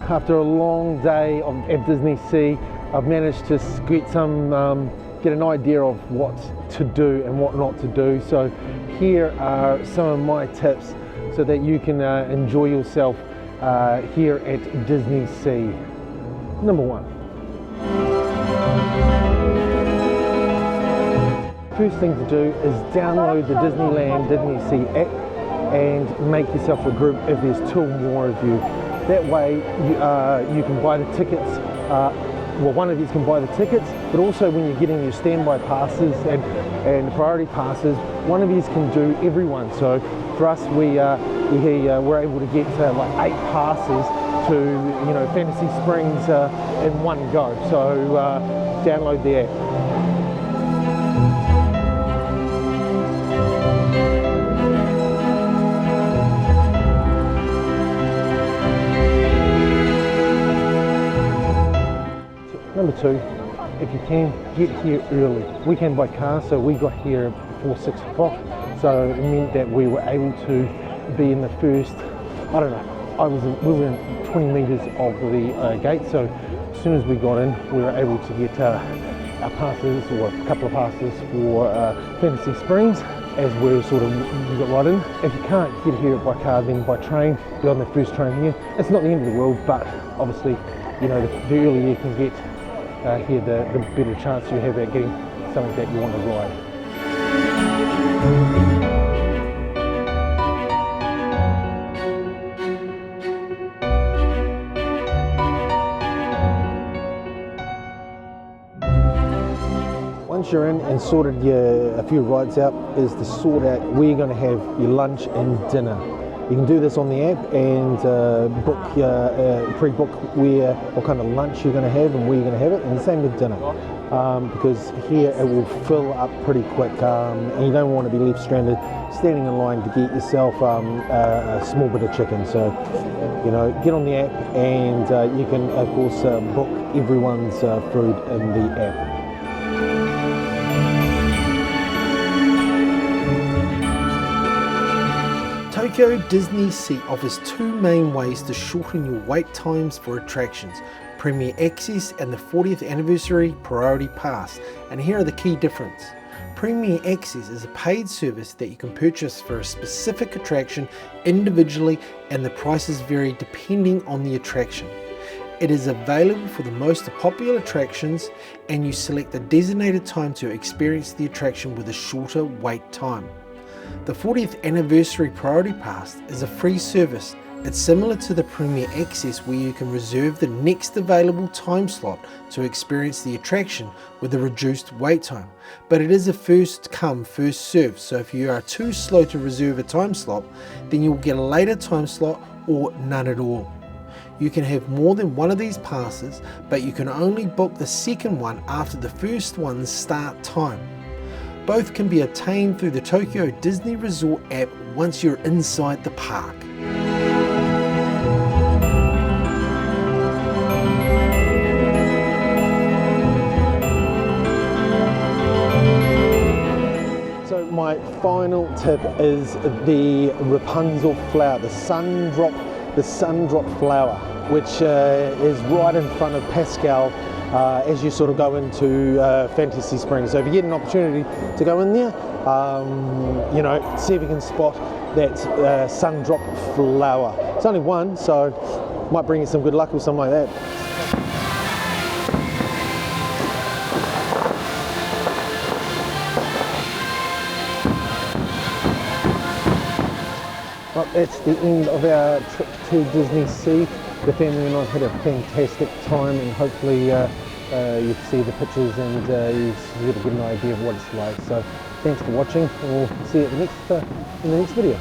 After a long day at Disney Sea, I've managed to get an idea of what to do and what not to do. So here are some of my tips so that you can enjoy yourself here at Disney Sea. Number one. First thing to do is download the Disneyland Disney C app and make yourself a group if there's 2 or more of you. That way you can buy the tickets, well, one of you can buy the tickets, but also when you're getting your standby passes and priority passes, one of you can do everyone. So for us, we're able to get like 8 passes to Fantasy Springs in one go. So download the app. Number 2, if you can, get here early. We came by car, so we got here before 6 o'clock. So it meant that we were able to be in the first, I don't know, we were in 20 meters of the gate. So as soon as we got in, we were able to get our passes, or a couple of passes for Fantasy Springs, as we got right in. If you can't get here by car, then by train, be on the first train here. It's not the end of the world, but obviously, the earlier you can get here, the better chance you have at getting something that you want to ride. Once you're in and sorted a few rides out, is to sort out where you're going to have your lunch and dinner. You can do this on the app and pre-book what kind of lunch you're going to have and where you're going to have it, and the same with dinner, because here it will fill up pretty quick, and you don't want to be left stranded standing in line to get yourself a small bit of chicken. So get on the app, and you can of course book everyone's food in the app. Tokyo DisneySea offers 2 main ways to shorten your wait times for attractions: Premier Access and the 40th Anniversary Priority Pass. And here are the key differences. Premier Access is a paid service that you can purchase for a specific attraction individually, and the prices vary depending on the attraction. It is available for the most popular attractions, and you select a designated time to experience the attraction with a shorter wait time. The 40th Anniversary Priority Pass is a free service. It's similar to the Premier Access, where you can reserve the next available time slot to experience the attraction with a reduced wait time. But it is a first come, first served, so if you are too slow to reserve a time slot, then you'll get a later time slot or none at all. You can have more than one of these passes, but you can only book the second one after the first one's start time. Both can be obtained through the Tokyo Disney Resort app once you're inside the park. So my final tip is the Rapunzel flower, the Sundrop flower, which is right in front of Pascal as you go into Fantasy Springs. So if you get an opportunity to go in there, see if you can spot that Sundrop flower. It's only one, so might bring you some good luck or something like that. Well, that's the end of our trip to Disney Sea. The family and I had a fantastic time, and hopefully you see the pictures and you get an idea of what it's like. So thanks for watching, and we'll see you in the next video.